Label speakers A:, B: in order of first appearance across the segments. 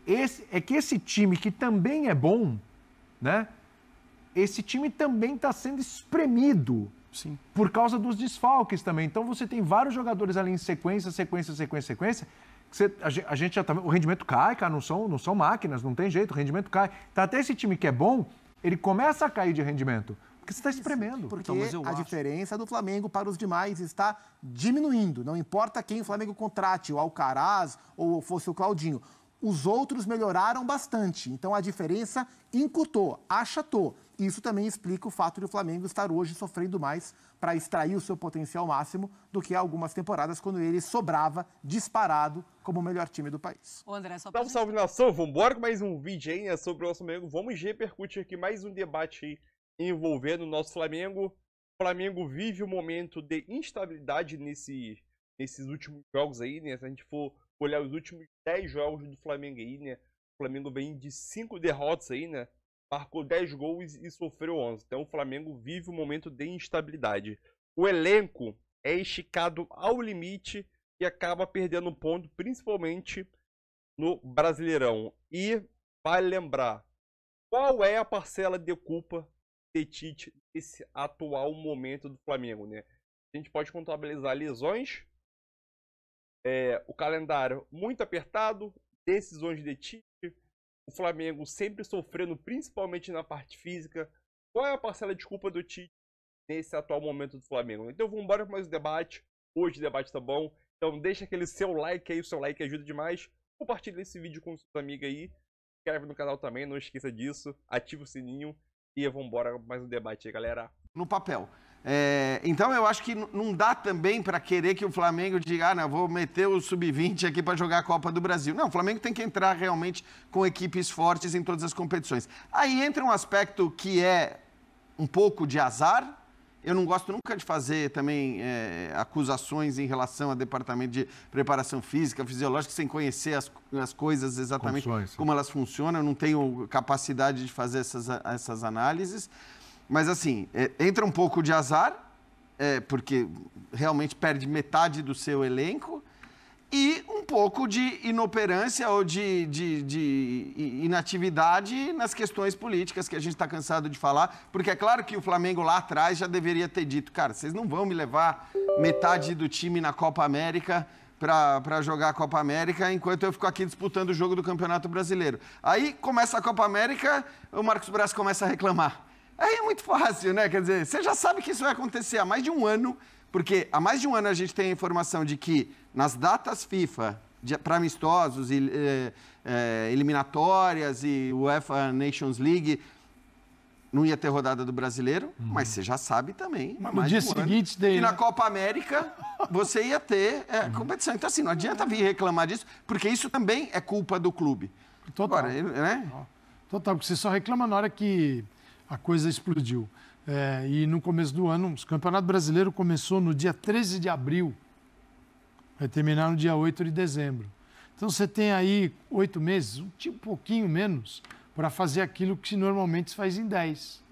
A: esse time que também é bom, né? Esse time também está sendo espremido.
B: Sim.
A: Por causa dos desfalques também. Então você tem vários jogadores ali em sequência. A gente já tá, o rendimento cai, cara, não são máquinas, não tem jeito, o rendimento cai. Tá, até esse time que é bom, ele começa a cair de rendimento. Porque você está espremendo.
C: Porque a diferença do Flamengo para os demais está diminuindo. Não importa quem o Flamengo contrate, o Alcaraz ou fosse o Claudinho. Os outros melhoraram bastante. Então a diferença encurtou, achatou. Isso também explica o fato de o Flamengo estar hoje sofrendo mais para extrair o seu potencial máximo do que há algumas temporadas, quando ele sobrava disparado como o melhor time do país.
D: Ô, André, só
E: Salve, salve, nação! Vamos embora com mais um vídeo aí, né, sobre o nosso Flamengo. Vamos repercutir aqui mais um debate aí envolvendo o nosso Flamengo. O Flamengo vive um momento de instabilidade nesses últimos jogos aí, né? Se a gente for olhar os últimos 10 jogos do Flamengo aí, né? O Flamengo vem de 5 derrotas aí, né? Marcou 10 gols e sofreu 11. Então o Flamengo vive um momento de instabilidade. O elenco é esticado ao limite e acaba perdendo ponto, principalmente no Brasileirão. E vale lembrar, qual é a parcela de culpa de Tite nesse atual momento do Flamengo, né? A gente pode contabilizar lesões, o calendário muito apertado, decisões de Tite, o Flamengo sempre sofrendo, principalmente na parte física. Qual é a parcela de culpa do Tite nesse atual momento do Flamengo? Então vamos embora para mais um debate. Hoje o debate tá bom. Então deixa aquele seu like aí, o seu like ajuda demais. Compartilha esse vídeo com seus amigos aí. Se inscreve no canal também, não esqueça disso. Ativa o sininho e vamos embora para mais um debate aí, galera.
B: No papel. Então eu acho que não dá também para querer que o Flamengo diga, não, vou meter o sub-20 aqui para jogar a Copa do Brasil. Não, o Flamengo tem que entrar realmente com equipes fortes em todas as competições. Aí entra um aspecto que é um pouco de azar. Eu não gosto nunca de fazer também acusações em relação ao departamento de preparação física, fisiológica, sem conhecer as coisas exatamente como elas funcionam. Eu não tenho capacidade de fazer essas análises. Mas, assim, entra um pouco de azar, porque realmente perde metade do seu elenco, e um pouco de inoperância ou de inatividade nas questões políticas que a gente está cansado de falar, porque é claro que o Flamengo lá atrás já deveria ter dito, cara, vocês não vão me levar metade do time na Copa América para jogar a Copa América, enquanto eu fico aqui disputando o jogo do Campeonato Brasileiro. Aí começa a Copa América, o Marcos Braz começa a reclamar. Aí é muito fácil, né? Quer dizer, você já sabe que isso vai acontecer há mais de um ano, porque há mais de um ano a gente tem a informação de que nas datas FIFA para amistosos, eliminatórias e UEFA Nations League, não ia ter rodada do Brasileiro, mas você já sabe também,
F: no dia seguinte,
B: que na Copa América você ia ter competição. Então, assim, não adianta vir reclamar disso, porque isso também é culpa do clube.
F: Total.
B: Agora, né?
F: Total, porque você só reclama na hora que a coisa explodiu. E no começo do ano, o Campeonato Brasileiro começou no dia 13 de abril, vai terminar no dia 8 de dezembro. Então você tem aí 8 meses, um pouquinho menos, para fazer aquilo que normalmente se faz em 10.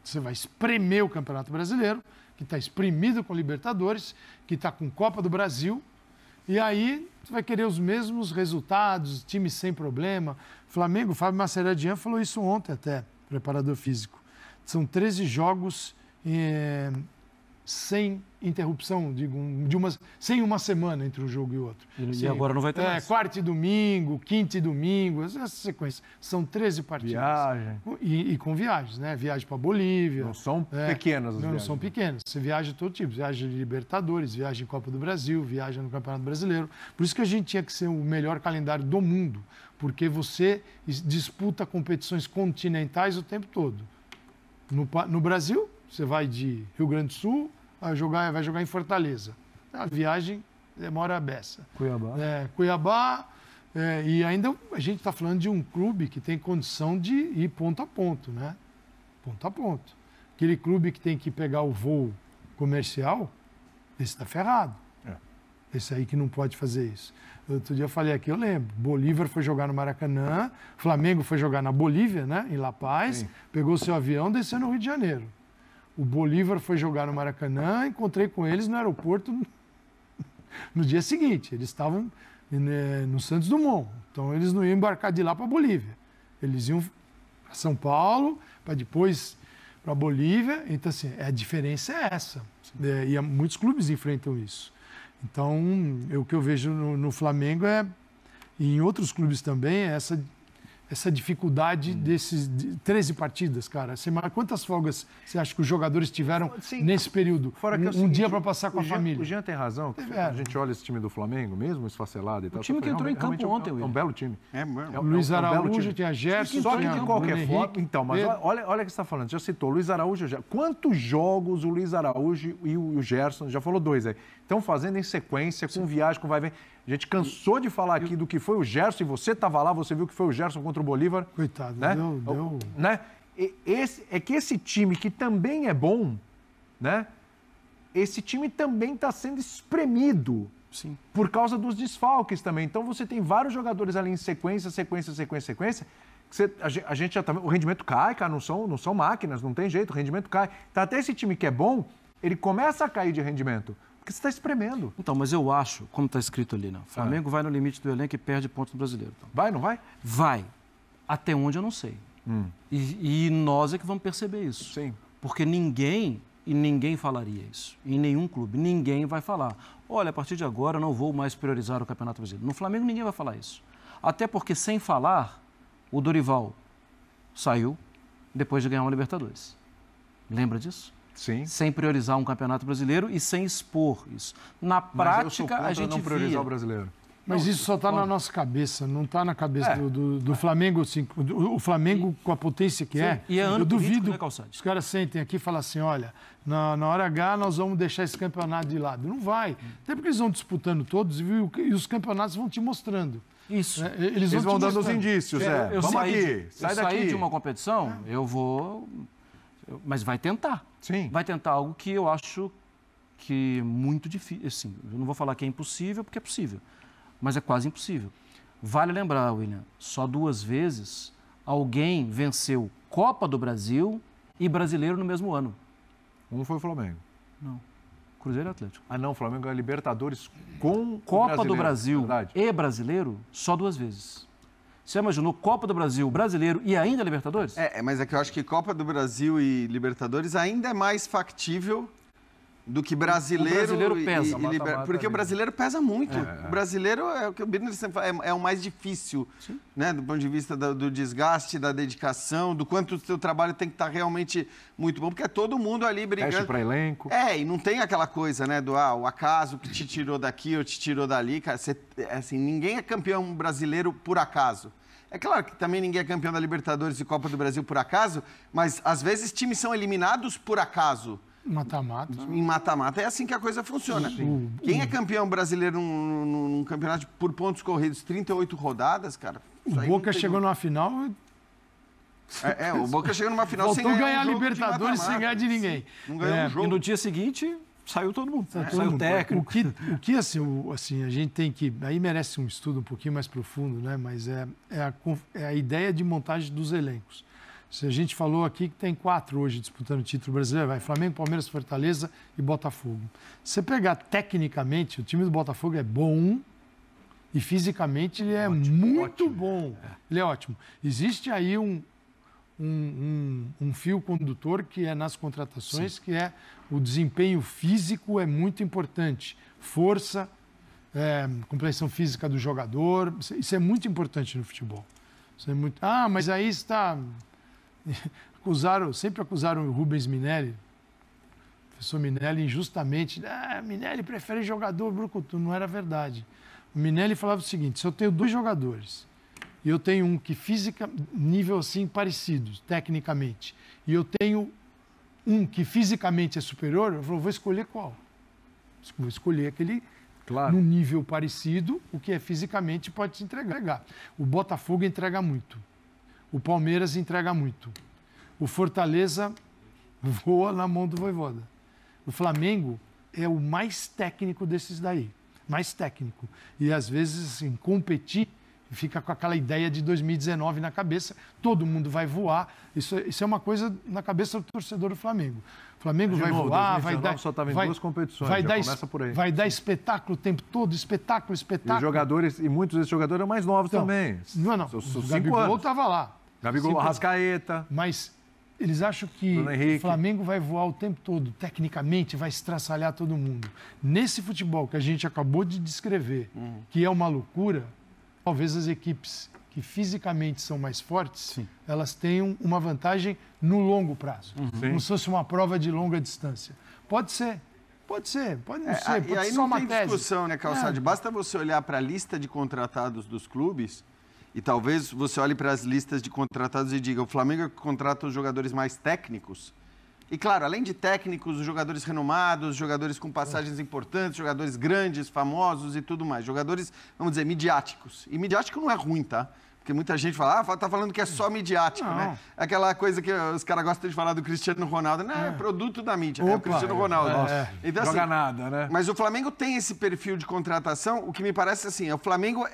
F: Você vai espremer o Campeonato Brasileiro, que está espremido com Libertadores, que está com Copa do Brasil, e aí você vai querer os mesmos resultados, time sem problema. Flamengo, o Fábio Mascherano falou isso ontem até, preparador físico. São 13 jogos sem interrupção, sem uma semana entre um jogo e outro.
B: E agora não vai ter mais.
F: Quarto e domingo, quinto e domingo, essa sequência. São 13 partidas.
A: Viagem.
F: E com viagens, né? Viagem para Bolívia.
A: Não são pequenas as viagens.
F: Não são pequenas. Você viaja de todo tipo. Viagem de Libertadores, viagem em Copa do Brasil, viagem no Campeonato Brasileiro. Por isso que a gente tinha que ser o melhor calendário do mundo, porque você disputa competições continentais o tempo todo. No Brasil, você vai de Rio Grande do Sul, vai jogar em Fortaleza. A viagem demora a beça.
A: Cuiabá.
F: E ainda a gente está falando de um clube que tem condição de ir ponto a ponto, né? Ponto a ponto. Aquele clube que tem que pegar o voo comercial, esse está ferrado. Esse aí que não pode fazer isso. Outro dia eu falei aqui, eu lembro, Bolívar foi jogar no Maracanã, Flamengo foi jogar na Bolívia, né, em La Paz, sim, pegou seu avião, desceu no Rio de Janeiro. O Bolívar foi jogar no Maracanã, encontrei com eles no aeroporto no dia seguinte. Eles estavam no Santos Dumont. Então, eles não iam embarcar de lá para a Bolívia. Eles iam para São Paulo, para depois para a Bolívia. Então, assim, a diferença é essa. E muitos clubes enfrentam isso. Então, o que eu vejo no Flamengo e em outros clubes também, é essa dificuldade desses 13 partidas, cara. Quantas folgas você acha que os jogadores tiveram nesse período?
A: Fora que é o
F: Um
A: seguinte,
F: dia para passar com a família.
A: O Jean tem razão. A gente olha esse time do Flamengo, mesmo esfacelado e tal.
D: O time que entrou em campo ontem,
A: É um belo time.
F: Luiz Araújo, tinha Gerson,
A: Só que
F: tinha
A: de qualquer forma... Então, mas
F: Pedro.
A: olha o que você está falando. Já citou Luiz Araújo. Quantos jogos o Luiz Araújo e o Gerson, já falou 2 aí, estão fazendo em sequência, com viagem, com vai e vem. A gente cansou de falar aqui do que foi o Gerson, e você estava lá, você viu que foi o Gerson contra o Bolívar.
F: Coitado,
A: né?
F: deu...
A: Né? Esse time que também é bom, né? Esse time também está sendo espremido.
D: Sim.
A: Por causa dos desfalques também. Então você tem vários jogadores ali em sequência. A gente já tá, o rendimento cai, cara, não são máquinas, não tem jeito, o rendimento cai. Tá, até esse time que é bom, ele começa a cair de rendimento. Porque você está espremendo.
D: Então, mas eu acho, como está escrito ali, né? O Flamengo vai no limite do elenco e perde pontos do Brasileiro. Então.
A: Vai, não vai?
D: Vai. Até onde eu não sei. E nós é que vamos perceber isso.
A: Sim.
D: Porque ninguém falaria isso. Em nenhum clube. Ninguém vai falar. Olha, a partir de agora eu não vou mais priorizar o Campeonato Brasileiro. No Flamengo ninguém vai falar isso. Até porque, sem falar, o Dorival saiu depois de ganhar uma Libertadores. Lembra disso?
A: Sim.
D: Sem priorizar um Campeonato Brasileiro e sem expor isso. Na prática, a gente
A: não priorizar
D: via...
A: o brasileiro.
F: Mas isso só está na nossa cabeça, não está na cabeça do Flamengo. Assim, o Flamengo, com a potência que é,
D: e é ano
F: eu duvido.
D: político, né, Calçade?
F: Os caras sentem aqui e falam assim: olha, na hora H nós vamos deixar esse campeonato de lado. Não vai. Até porque eles vão disputando todos e os campeonatos vão te mostrando.
D: Isso.
A: Eles vão dando os indícios,
D: Eu
A: Vamos
D: saí
A: aqui, sai daqui.
D: saí de uma competição, eu vou... Mas vai tentar.
A: Sim.
D: Vai tentar algo que eu acho que é muito difícil. Assim, eu não vou falar que é impossível, porque é possível. Mas é quase impossível. Vale lembrar, William, só 2 vezes alguém venceu Copa do Brasil e Brasileiro no mesmo ano.
A: Um foi o Flamengo.
D: Não. Cruzeiro e Atlético.
A: Ah, não, o Flamengo é Libertadores com
D: Copa
A: o
D: do Brasil
A: verdade.
D: e Brasileiro, só 2 vezes. Você imaginou Copa do Brasil, Brasileiro e ainda Libertadores?
B: Mas é que eu acho que Copa do Brasil e Libertadores ainda é mais factível do que brasileiro.
D: O brasileiro pesa.
B: Porque o brasileiro pesa muito. O brasileiro é o que o Birner sempre fala, é o mais difícil, né? Do ponto de vista do desgaste, da dedicação, do quanto o seu trabalho tem que estar realmente muito bom, porque é todo mundo ali brigando.
A: Teste para elenco.
B: E não tem aquela coisa, né, o acaso que te tirou daqui ou te tirou dali, cara. Assim, ninguém é campeão brasileiro por acaso. É claro que também ninguém é campeão da Libertadores e Copa do Brasil por acaso, mas às vezes times são eliminados por acaso.
F: Mata-mata.
B: Em mata-mata é assim que a coisa funciona. Quem é campeão brasileiro num campeonato por pontos corridos, 38 rodadas, cara...
F: O Boca chegou numa final...
B: o Boca chegou numa final sem
F: ganhar
B: ganhar
F: a Libertadores sem ganhar de ninguém.
B: Não ganhou um jogo.
D: E no dia seguinte, saiu todo mundo.
F: Todo
D: Saiu o
F: mundo.
D: técnico.
F: O que assim, a gente tem que... Aí merece um estudo um pouquinho mais profundo, né? Mas é a ideia de montagem dos elencos. Se a gente falou aqui que tem 4 hoje disputando o título brasileiro, vai Flamengo, Palmeiras, Fortaleza e Botafogo. Se você pegar tecnicamente, o time do Botafogo é bom e fisicamente ele é muito bom. Ele é ótimo. Existe aí um fio condutor que é nas contratações, que é o desempenho físico é muito importante. Força, compreensão física do jogador, isso é muito importante no futebol. Isso é muito... mas aí está... Sempre acusaram o Rubens Minelli, o professor Minelli, injustamente. Minelli prefere jogador brucutu. Não era verdade. O Minelli falava o seguinte: se eu tenho 2 jogadores e eu tenho um que nível assim parecidos, tecnicamente, e eu tenho um que fisicamente é superior, eu vou escolher qual? Vou escolher aquele num nível parecido, o que é fisicamente pode te entregar. O Botafogo entrega muito. O Palmeiras entrega muito. O Fortaleza voa na mão do Vojvoda. O Flamengo é o mais técnico desses daí. Mais técnico. E, às vezes, assim, competir, fica com aquela ideia de 2019 na cabeça, todo mundo vai voar. Isso é uma coisa na cabeça do torcedor do Flamengo. O Flamengo vai voar, vai dar...
A: só estava em duas competições,
F: começa por aí. Vai dar espetáculo o tempo todo, espetáculo.
A: E os jogadores, e muitos desses jogadores eram mais novos também.
F: Não. O Gabigol estava lá.
A: Gabigol, Arrascaeta.
F: Mas eles acham que o Flamengo vai voar o tempo todo, tecnicamente, vai estraçalhar todo mundo. Nesse futebol que a gente acabou de descrever, que é uma loucura, talvez as equipes que fisicamente são mais fortes, elas tenham uma vantagem no longo prazo. Como se fosse uma prova de longa distância. Pode ser, pode não ser.
B: E aí não tem discussão, né, Calçade? Basta você olhar para a lista de contratados dos clubes e talvez você olhe para as listas de contratados e diga, o Flamengo contrata os jogadores mais técnicos. E, claro, além de técnicos, os jogadores renomados, jogadores com passagens importantes, jogadores grandes, famosos e tudo mais. Jogadores, vamos dizer, midiáticos. E midiático não é ruim, tá? Porque muita gente fala, tá falando que é só midiático, né? Aquela coisa que os caras gostam de falar do Cristiano Ronaldo. Não, é produto da mídia, é o Cristiano Ronaldo. Então,
A: joga nada, né?
B: Mas o Flamengo tem esse perfil de contratação, o que me parece assim, o Flamengo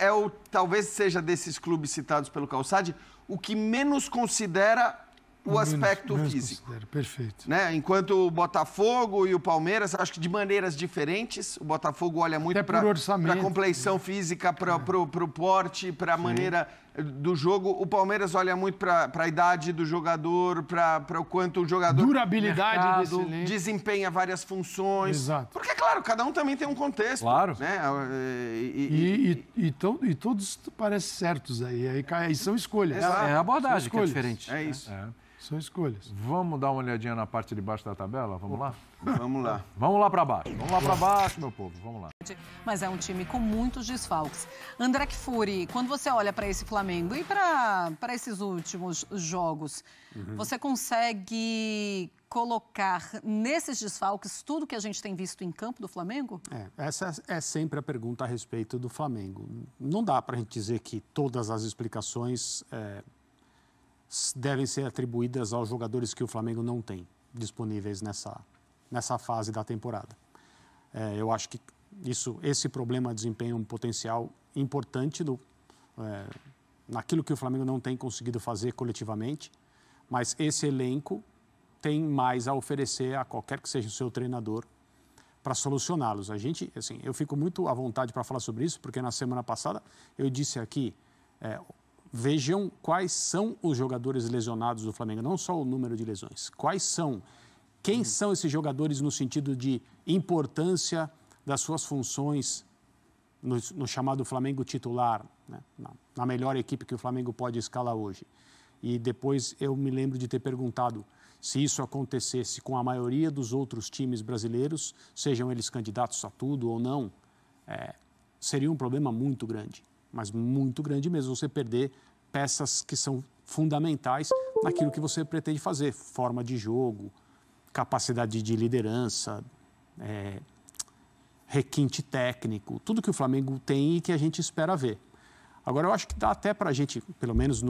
B: talvez seja desses clubes citados pelo Calçade, o que menos considera o aspecto físico.
F: Perfeito.
B: Né? Enquanto o Botafogo e o Palmeiras, acho que de maneiras diferentes, o Botafogo olha muito para a compleição física, para o porte, para a maneira do jogo. O Palmeiras olha muito para a idade do jogador, para o quanto o jogador
F: durabilidade
B: desempenha várias funções.
F: Exato.
B: Porque, claro, cada um também tem um contexto.
A: Claro.
B: Né?
F: E todos parecem certos aí são escolhas.
D: É a abordagem que é diferente.
B: É isso.
F: São escolhas.
A: Vamos dar uma olhadinha na parte de baixo da tabela? Vamos lá?
B: Vamos lá.
A: Vamos lá para baixo. Vamos lá para baixo, meu povo. Vamos lá.
G: Mas é um time com muitos desfalques. André Kfouri, quando você olha para esse Flamengo e para esses últimos jogos, você consegue colocar nesses desfalques tudo que a gente tem visto em campo do Flamengo?
H: Essa é sempre a pergunta a respeito do Flamengo. Não dá para a gente dizer que todas as explicações devem ser atribuídas aos jogadores que o Flamengo não tem disponíveis nessa fase da temporada. Eu acho que esse problema desempenha um potencial importante naquilo que o Flamengo não tem conseguido fazer coletivamente, mas esse elenco tem mais a oferecer a qualquer que seja o seu treinador para solucioná-los. Eu fico muito à vontade para falar sobre isso, porque na semana passada eu disse aqui, vejam quais são os jogadores lesionados do Flamengo, não só o número de lesões. Quem são esses jogadores no sentido de importância das suas funções no chamado Flamengo titular, né? Na melhor equipe que o Flamengo pode escalar hoje. E depois eu me lembro de ter perguntado se isso acontecesse com a maioria dos outros times brasileiros, sejam eles candidatos a tudo ou não, seria um problema muito grande. Mas muito grande mesmo, você perder peças que são fundamentais naquilo que você pretende fazer. Forma de jogo, capacidade de liderança, requinte técnico, tudo que o Flamengo tem e que a gente espera ver. Agora, eu acho que dá até para a gente, pelo menos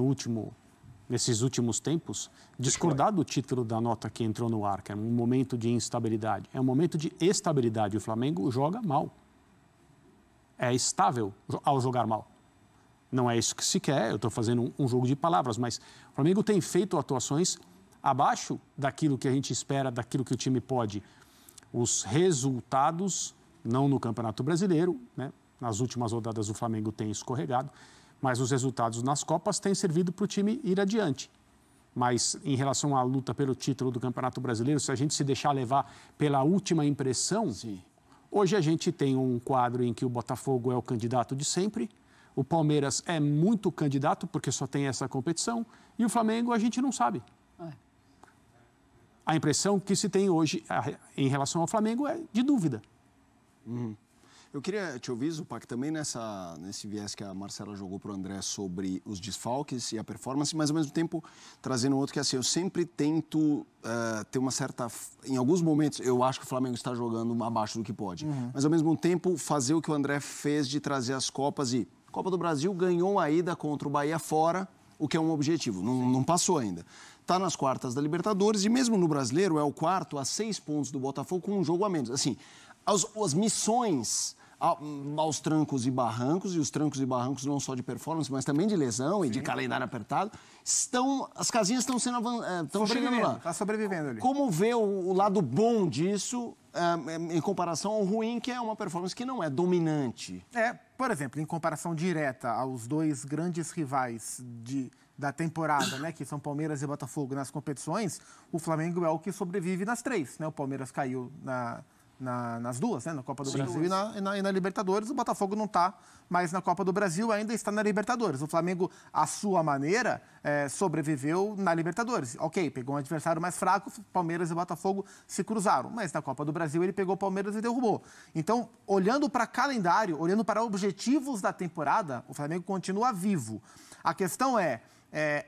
H: nesses últimos tempos, discordar do título da nota que entrou no ar, que é um momento de instabilidade. É um momento de estabilidade. O Flamengo joga mal. É estável ao jogar mal. Não é isso que se quer, eu estou fazendo um jogo de palavras, mas o Flamengo tem feito atuações abaixo daquilo que a gente espera, daquilo que o time pode. Os resultados, não no Campeonato Brasileiro, né? Nas últimas rodadas o Flamengo tem escorregado, mas os resultados nas Copas têm servido para o time ir adiante. Mas em relação à luta pelo título do Campeonato Brasileiro, se a gente se deixar levar pela última impressão... Sim. Hoje a gente tem um quadro em que o Botafogo é o candidato de sempre, o Palmeiras é muito candidato porque só tem essa competição, e o Flamengo a gente não sabe. A impressão que se tem hoje em relação ao Flamengo é de dúvida.
I: Eu queria te ouvir, Zupac, também nesse viés que a Marcela jogou para o André sobre os desfalques e a performance, mas ao mesmo tempo trazendo outro que assim, eu sempre tento ter uma certa... Em alguns momentos eu acho que o Flamengo está jogando abaixo do que pode, mas ao mesmo tempo fazer o que o André fez de trazer as Copas e... Copa do Brasil ganhou a ida contra o Bahia fora, o que é um objetivo, não passou ainda. Está nas quartas da Libertadores e mesmo no Brasileiro é o quarto a 6 pontos do Botafogo com um jogo a menos. Assim, as missões aos trancos e barrancos, e os trancos e barrancos não só de performance, mas também de lesão e de calendário apertado, as casinhas estão chegando lá.
C: Está sobrevivendo ali.
I: Como vê o lado bom disso em comparação ao ruim, que é uma performance que não é dominante?
C: Por exemplo, em comparação direta aos dois grandes rivais da temporada, né, que são Palmeiras e Botafogo nas competições, o Flamengo é o que sobrevive nas três, né? O Palmeiras caiu nas duas, né? Na Copa do Brasil e na Libertadores. O Botafogo não está mais na Copa do Brasil, ainda está na Libertadores. O Flamengo, à sua maneira, sobreviveu na Libertadores. Ok, pegou um adversário mais fraco, Palmeiras e Botafogo se cruzaram, mas na Copa do Brasil ele pegou o Palmeiras e derrubou. Então, olhando para calendário, olhando para objetivos da temporada, o Flamengo continua vivo. A questão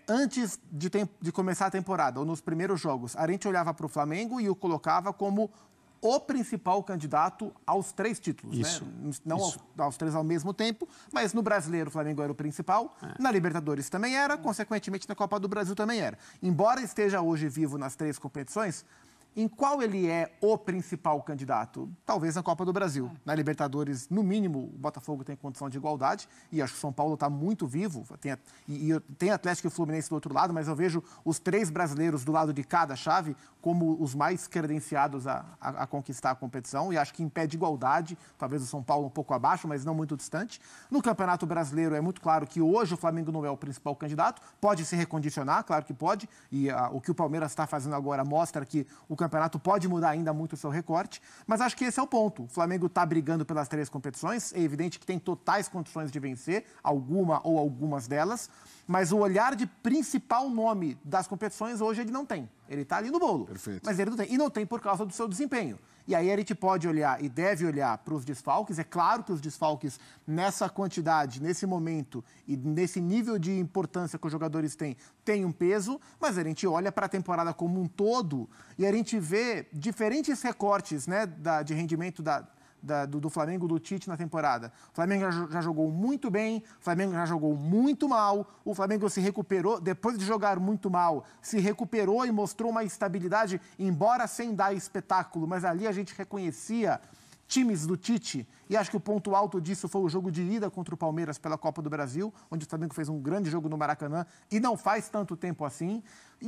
C: antes de começar a temporada, ou nos primeiros jogos, a gente olhava para o Flamengo e o colocava como o principal candidato aos 3 títulos.
H: Isso.
C: Né? Não aos 3 ao mesmo tempo, mas no Brasileiro o Flamengo era o principal, na Libertadores também era, consequentemente na Copa do Brasil também era. Embora esteja hoje vivo nas 3 competições, em qual ele é o principal candidato? Talvez na Copa do Brasil. Na Libertadores, no mínimo, o Botafogo tem condição de igualdade, e acho que o São Paulo está muito vivo. Tem Atlético e Fluminense do outro lado, mas eu vejo os 3 brasileiros do lado de cada chave como os mais credenciados a conquistar a competição, e acho que em pé de igualdade, talvez o São Paulo um pouco abaixo, mas não muito distante. No Campeonato Brasileiro é muito claro que hoje o Flamengo não é o principal candidato, pode se recondicionar, claro que pode, e o que o Palmeiras está fazendo agora mostra que o campeonato pode mudar ainda muito o seu recorte, mas acho que esse é o ponto. O Flamengo está brigando pelas 3 competições, é evidente que tem totais condições de vencer, alguma ou algumas delas, mas o olhar de principal nome das competições hoje ele não tem. Ele está ali no bolo.
I: Perfeito.
C: Mas ele não tem. E não tem por causa do seu desempenho. E aí a gente pode olhar e deve olhar para os desfalques. É claro que os desfalques, nessa quantidade, nesse momento e nesse nível de importância que os jogadores têm um peso, mas a gente olha para a temporada como um todo e a gente vê diferentes recortes, né, de rendimento do Flamengo, do Tite na temporada. O Flamengo já jogou muito bem, o Flamengo já jogou muito mal, o Flamengo se recuperou, depois de jogar muito mal, se recuperou e mostrou uma estabilidade, embora sem dar espetáculo, mas ali a gente reconhecia times do Tite, e acho que o ponto alto disso foi o jogo de ida contra o Palmeiras pela Copa do Brasil, onde o Flamengo fez um grande jogo no Maracanã, e não faz tanto tempo assim.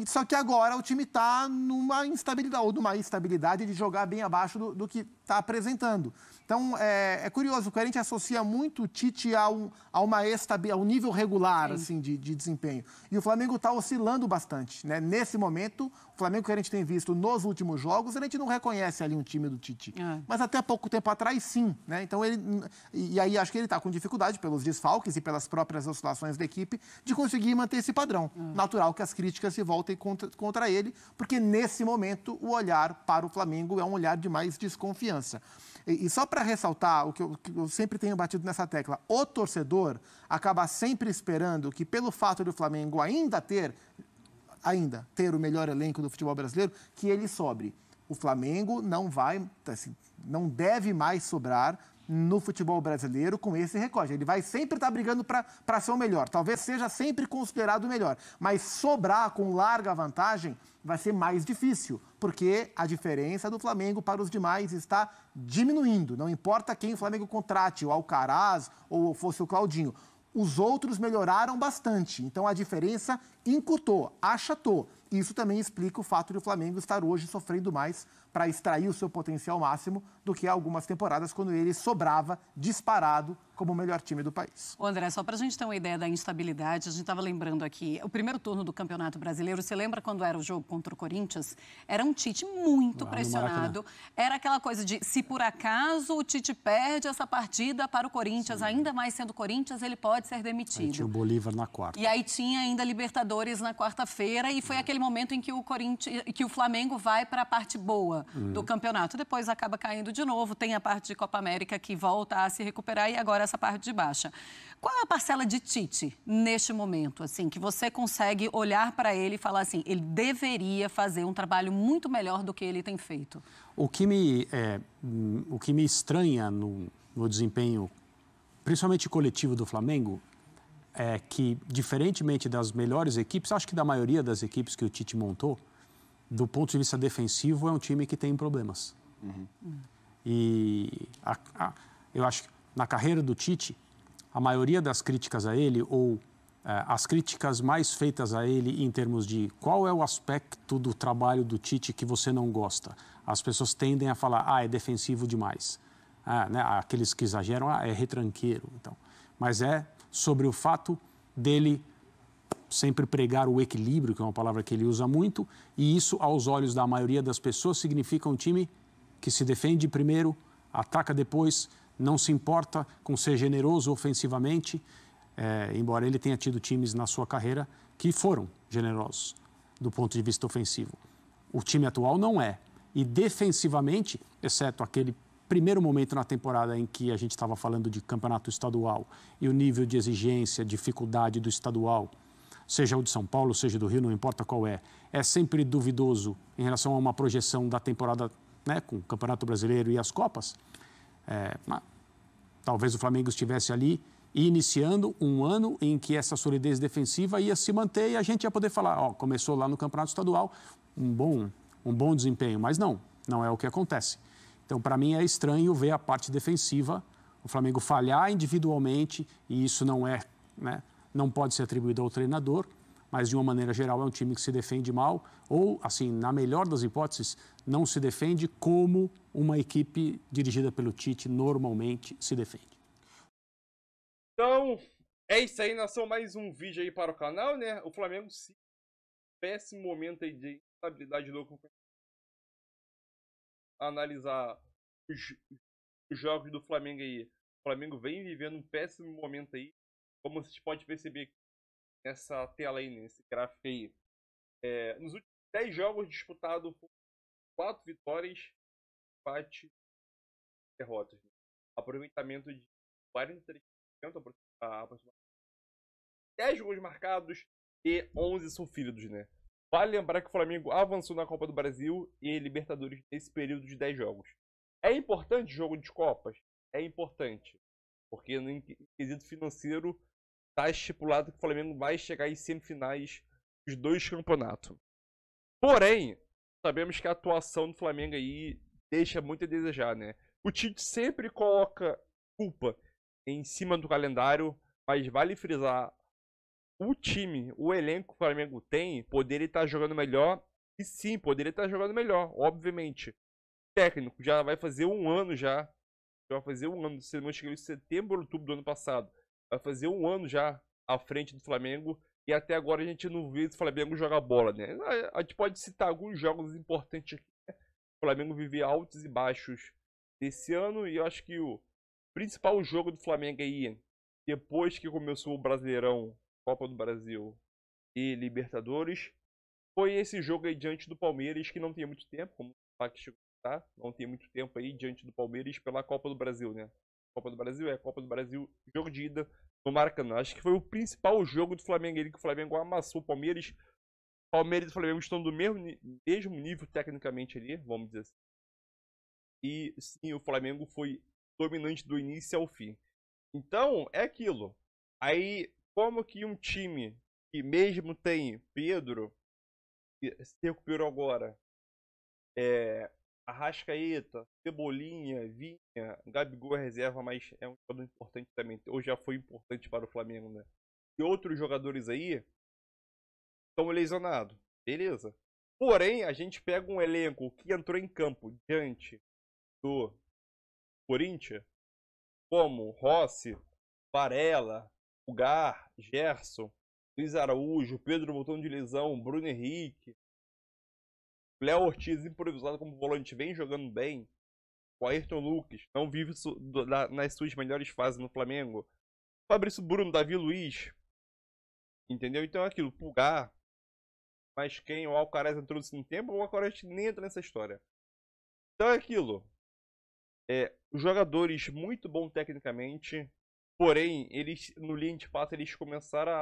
C: Só que agora o time está numa instabilidade, ou numa estabilidade de jogar bem abaixo do que está apresentando. Então, é curioso, porque a gente associa muito o Tite a um nível regular assim, de desempenho. E o Flamengo está oscilando bastante. Né? Nesse momento, o Flamengo que a gente tem visto nos últimos jogos, a gente não reconhece ali um time do Tite. Mas até pouco tempo atrás, sim. Né? Então, e aí acho que ele está com dificuldade pelos desfalques e pelas próprias oscilações da equipe de conseguir manter esse padrão. Natural que as críticas se voltem contra ele, porque nesse momento o olhar para o Flamengo é um olhar de mais desconfiança. E só para ressaltar o que eu sempre tenho batido nessa tecla, o torcedor acaba sempre esperando que, pelo fato do Flamengo ainda ter o melhor elenco do futebol brasileiro, que ele sobre. O Flamengo não deve mais sobrar no futebol brasileiro com esse recorde. Ele vai sempre estar brigando para ser o melhor. Talvez seja sempre considerado o melhor. Mas sobrar com larga vantagem vai ser mais difícil, porque a diferença do Flamengo para os demais está diminuindo. Não importa quem o Flamengo contrate, o Alcaraz ou fosse o Claudinho. Os outros melhoraram bastante. Então a diferença encurtou, achatou. Isso também explica o fato de o Flamengo estar hoje sofrendo mais para extrair o seu potencial máximo do que há algumas temporadas, quando ele sobrava disparado como o melhor time do país.
G: Ô André, só para a gente ter uma ideia da instabilidade, a gente estava lembrando aqui, o primeiro turno do Campeonato Brasileiro, você lembra quando era o jogo contra o Corinthians? Era um Tite muito pressionado, era aquela coisa de, se por acaso o Tite perde essa partida para o Corinthians, ainda mais sendo Corinthians, ele pode ser demitido.
H: Aí tinha o Bolívar na quarta.
G: E aí tinha ainda Libertadores na quarta-feira, e foi aquele momento em que o Flamengo vai para a parte boa do campeonato. Depois acaba caindo de novo, tem a parte de Copa América que volta a se recuperar e agora essa parte de baixa. Qual é a parcela de Tite neste momento, assim, que você consegue olhar para ele e falar assim, ele deveria fazer um trabalho muito melhor do que ele tem feito?
H: O que me estranha no desempenho, principalmente coletivo do Flamengo, é que, diferentemente das melhores equipes, acho que da maioria das equipes que o Tite montou, do ponto de vista defensivo, é um time que tem problemas. E Eu acho que na carreira do Tite, a maioria das críticas a ele, ou as críticas mais feitas a ele em termos de qual é o aspecto do trabalho do Tite que você não gosta, as pessoas tendem a falar, é defensivo demais. Né? Aqueles que exageram, é retranqueiro. Então. Mas é sobre o fato dele sempre pregar o equilíbrio, que é uma palavra que ele usa muito, e isso, aos olhos da maioria das pessoas, significa um time que se defende primeiro, ataca depois, não se importa com ser generoso ofensivamente, embora ele tenha tido times na sua carreira que foram generosos do ponto de vista ofensivo. O time atual não é. E defensivamente, exceto aquele primeiro momento na temporada em que a gente estava falando de campeonato estadual e o nível de exigência, dificuldade do estadual, seja o de São Paulo, seja do Rio, não importa qual é sempre duvidoso em relação a uma projeção da temporada, né, com o Campeonato Brasileiro e as Copas. Talvez o Flamengo estivesse ali iniciando um ano em que essa solidez defensiva ia se manter e a gente ia poder falar, começou lá no Campeonato Estadual um bom desempenho, mas não é o que acontece. Então, para mim, é estranho ver a parte defensiva, o Flamengo falhar individualmente, e isso não pode ser atribuído ao treinador, mas, de uma maneira geral, é um time que se defende mal, ou, assim, na melhor das hipóteses, não se defende como uma equipe dirigida pelo Tite normalmente se defende.
E: Então, é isso aí, nação, mais um vídeo aí para o canal, né? O Flamengo, sim, péssimo momento aí de instabilidade do campeonato. Analisar os jogos do Flamengo aí. O Flamengo vem vivendo um péssimo momento aí, como vocês podem perceber nessa tela aí, nesse gráfico aí. Nos últimos 10 jogos disputados, 4 vitórias, empate e derrotas. Aproveitamento de 43%, aproximadamente 10 gols marcados e 11 sofridos, né? Vale lembrar que o Flamengo avançou na Copa do Brasil e Libertadores nesse período de 10 jogos. É importante jogo de Copas? É importante. Porque no quesito financeiro está estipulado que o Flamengo vai chegar em semifinais dos 2 campeonatos. Porém, sabemos que a atuação do Flamengo aí deixa muito a desejar, né? O Tite sempre coloca culpa em cima do calendário, mas vale frisar, o time, o elenco que o Flamengo tem, poderia estar jogando melhor, e sim, poderia estar jogando melhor, obviamente. O técnico já vai fazer um ano se não chegou em setembro, outubro do ano passado, vai fazer um ano já à frente do Flamengo, e até agora a gente não vê o Flamengo jogar bola, né? A gente pode citar alguns jogos importantes aqui, né? O Flamengo vive altos e baixos desse ano, e eu acho que o principal jogo do Flamengo aí, depois que começou o Brasileirão, Copa do Brasil e Libertadores, foi esse jogo aí diante do Palmeiras, que não tem muito tempo, como o Pac chegou a citar, não tem muito tempo aí diante do Palmeiras pela Copa do Brasil, né? Copa do Brasil, jogo de ida no Maracanã. Acho que foi o principal jogo do Flamengo, ele que o Flamengo amassou o Palmeiras. Palmeiras e o Flamengo estão do mesmo nível tecnicamente ali, vamos dizer assim. E sim, o Flamengo foi dominante do início ao fim. Então, é aquilo. Aí, como que um time que mesmo tem Pedro, que se recuperou agora, Arrascaeta, Cebolinha, Vinha, Gabigol reserva, mas é um jogador importante também, ou já foi importante para o Flamengo, né? E outros jogadores aí estão lesionados, beleza. Porém, a gente pega um elenco que entrou em campo diante do Corinthians, como Rossi, Varela, Pulgar, Gerson, Luiz Araújo, Pedro voltando de lesão, Bruno Henrique, Léo Ortiz improvisado como volante, vem jogando bem. O Ayrton Lucas não vive nas suas melhores fases no Flamengo. Fabrício Bruno, Davi Luiz, entendeu? Então é aquilo, Pulgar, mas quem? O Alcaraz entrou no tempo, o Alcaraz nem entra nessa história. Então é aquilo. Os jogadores muito bons tecnicamente, porém, eles no linha de passe eles começaram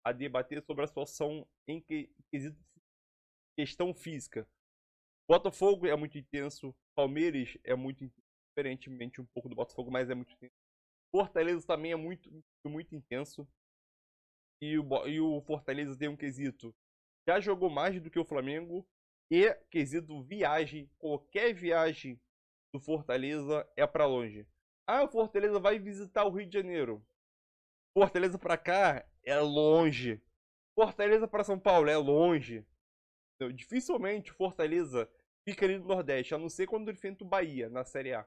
E: a debater sobre a situação em questão física. Botafogo é muito intenso, Palmeiras é muito intenso, diferentemente um pouco do Botafogo, mas é muito intenso. Fortaleza também é muito intenso. E o Fortaleza tem um quesito. Já jogou mais do que o Flamengo. E quesito viagem, qualquer viagem do Fortaleza é para longe. Ah, o Fortaleza vai visitar o Rio de Janeiro. Fortaleza pra cá é longe. Fortaleza pra São Paulo é longe. Então, dificilmente o Fortaleza fica ali no Nordeste, a não ser quando enfrenta o Bahia na Série A.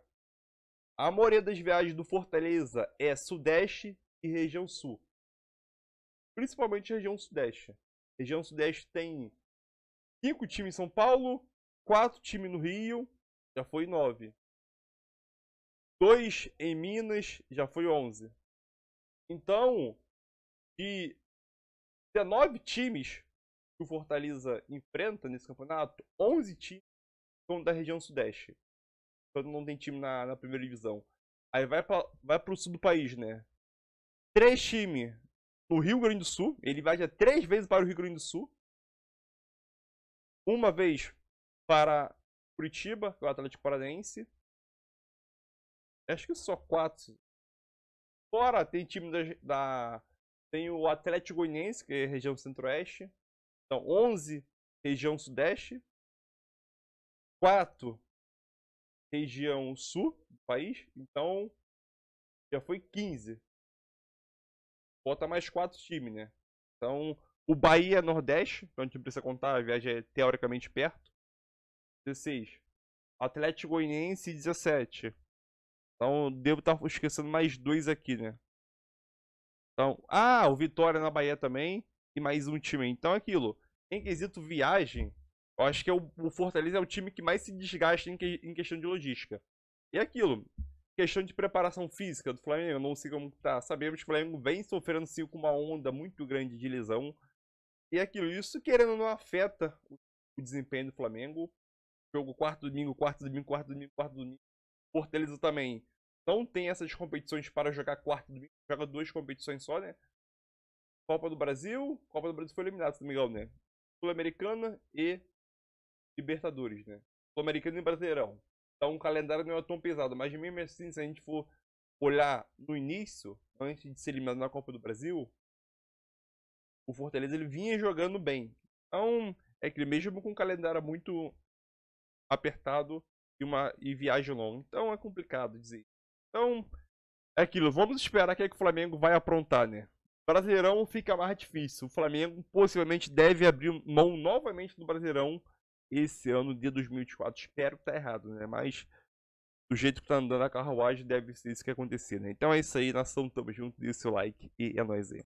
E: A maioria das viagens do Fortaleza é Sudeste e região Sul. Principalmente região Sudeste. Região Sudeste tem 5 times em São Paulo, 4 times no Rio, já foi 9. 2 em Minas, já foi 11. Então, de 19 times que o Fortaleza enfrenta nesse campeonato, 11 times são da região Sudeste. Quando não tem time na primeira divisão. Aí vai pro sul do país, né? 3 times no Rio Grande do Sul. Ele viaja 3 vezes para o Rio Grande do Sul. Uma vez para Curitiba, que é o Atlético Paranaense. Acho que só 4. Fora tem time tem o Atlético Goianiense, que é região centro-oeste. Então, 11 região sudeste. 4 região sul do país. Então, já foi 15. Bota mais 4 times, né? Então, o Bahia é nordeste. Então, a gente não precisa contar, a viagem é teoricamente perto. 16. Atlético Goianiense, 17. Então, devo estar esquecendo mais 2 aqui, né? Então, o Vitória na Bahia também. E mais um time. Então, aquilo. Em quesito viagem, eu acho que o Fortaleza é o time que mais se desgasta em questão de logística. E aquilo. Questão de preparação física do Flamengo, eu não sei como tá. Sabemos que o Flamengo vem sofrendo sim, com uma onda muito grande de lesão. E aquilo. Isso, querendo ou não, afeta o desempenho do Flamengo. Jogo quarto domingo, quarto domingo, quarto domingo, quarto domingo. Fortaleza também não tem essas competições para jogar quarto domingo, joga 2 competições só, né? Copa do Brasil foi eliminado, se não me engano, né? Sul-Americana e Libertadores, né? Sul-Americana e Brasileirão. Então o calendário não é tão pesado, mas mesmo assim, se a gente for olhar no início, antes de ser eliminado na Copa do Brasil, o Fortaleza ele vinha jogando bem. Então, é que mesmo com um calendário muito apertado e viagem longa. Então é complicado dizer. Então, é aquilo. Vamos esperar que o Flamengo vai aprontar, né? Brasileirão fica mais difícil. O Flamengo possivelmente deve abrir mão novamente do Brasileirão esse ano de 2024. Espero que tá errado, né? Mas do jeito que tá andando a carruagem, deve ser isso que acontecer, né? Então é isso aí, nação. Tamo junto. Dê seu like e é nóis aí.